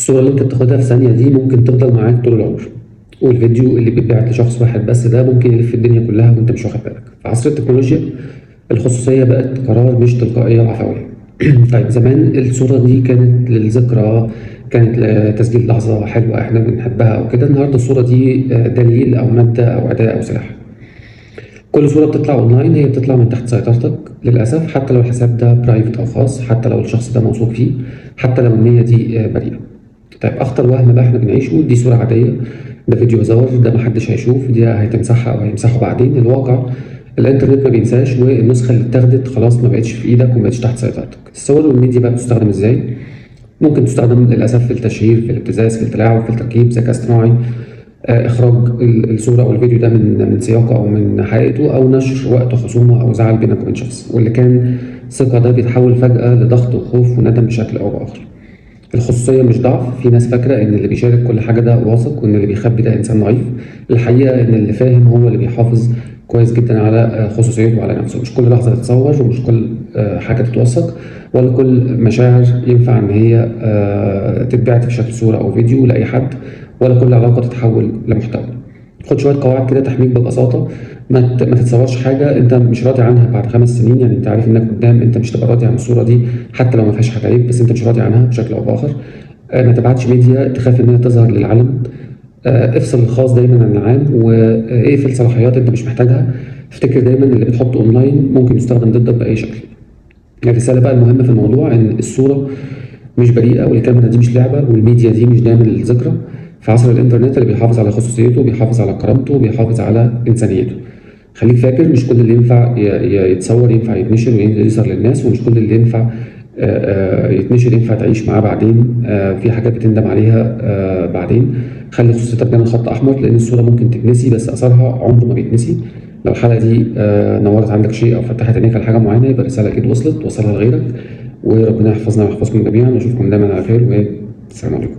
الصورة اللي انت بتاخدها في ثانية دي ممكن تفضل معاك طول العمر، والفيديو اللي بيتبعت لشخص واحد بس ده ممكن يلف الدنيا كلها وانت مش واخد بالك. في عصر التكنولوجيا الخصوصية بقت قرار مش تلقائية وعفوية. طيب زمان الصورة دي كانت للذكرى، كانت لتسجيل لحظة حلوة احنا بنحبها او كده. النهاردة الصورة دي دليل او مادة او أداة او سلاح. كل صورة بتطلع اونلاين هي بتطلع من تحت سيطرتك للأسف، حتى لو الحساب ده برايفت او خاص، حتى لو الشخص ده موثوق فيه، حتى لو النية دي بريئة. طيب اخطر وهم بقى احنا بنعيشه، دي صورة عادية، ده فيديو هزار، ده محدش هيشوف، دي هيتمسحها او هيمسحه بعدين. الواقع الانترنت ما بينساش، والنسخة اللي اتاخدت خلاص ما بقتش في ايدك وما بقتش تحت سيطرتك. الصور والميديا بقى بتستخدم ازاي؟ ممكن تستخدم للاسف في التشهير، في الابتزاز، في التلاعب، في التركيب، ذكاء اصطناعي، اخراج الصورة او الفيديو ده من سياقه او من حقيقته، او نشر وقت خصومة او زعل بينك وبين شخص، واللي كان ثقة ده بيتحول فجأة لضغط وخوف وندم بشكل او باخر. الخصوصية مش ضعف، في ناس فاكرة إن اللي بيشارك كل حاجة ده واثق، وإن اللي بيخبي ده إنسان ضعيف. الحقيقة إن اللي فاهم هو اللي بيحافظ كويس جدا على خصوصيته وعلى نفسه. مش كل لحظة تتصور، ومش كل حاجة تتوثق، ولا كل مشاعر ينفع إن هي تتبعت في شكل صورة أو فيديو لأي حد، ولا كل علاقة تتحول لمحتوى. خد شوية قواعد كده تحميك ببساطة. ما تتصورش حاجة أنت مش راضي عنها بعد 5 سنين. يعني أنت عارف إنك قدام أنت مش تبقى راضي عن الصورة دي حتى لو ما فيهاش حاجة عيب، بس أنت مش راضي عنها بشكل أو بآخر. ما تبعتش ميديا تخاف إنها تظهر للعلن. افصل الخاص دايما عن العام، واقفل صلاحيات أنت مش محتاجها. افتكر دايما اللي بتحطه أونلاين ممكن يستخدم ضدك بأي شكل. الرسالة بقى المهمة في الموضوع إن الصورة مش بريئة، والكاميرا دي مش لعبة، والميديا دي مش دايما للذكرى. في عصر الإنترنت اللي بيحافظ على خصوصيته بيحافظ على كرامته وبيحافظ على إنسانيته. خليك فاكر مش كل اللي ينفع يتصور ينفع يتنشر ويظهر للناس، ومش كل اللي ينفع يتنشر ينفع تعيش معاه بعدين. في حاجات بتندم عليها بعدين. خلي خصوصيتك دايما خط أحمر، لأن الصورة ممكن تتنسي بس أثرها عمره ما بيتنسي. لو الحلقة دي نورت عندك شيء أو فتحت عينيك على حاجة معينة، يبقى الرسالة أكيد وصلت، وصلها لغيرك. وربنا يحفظنا ويحفظكم جميعا، واشوفكم دايما على خير، والسلام عليكم.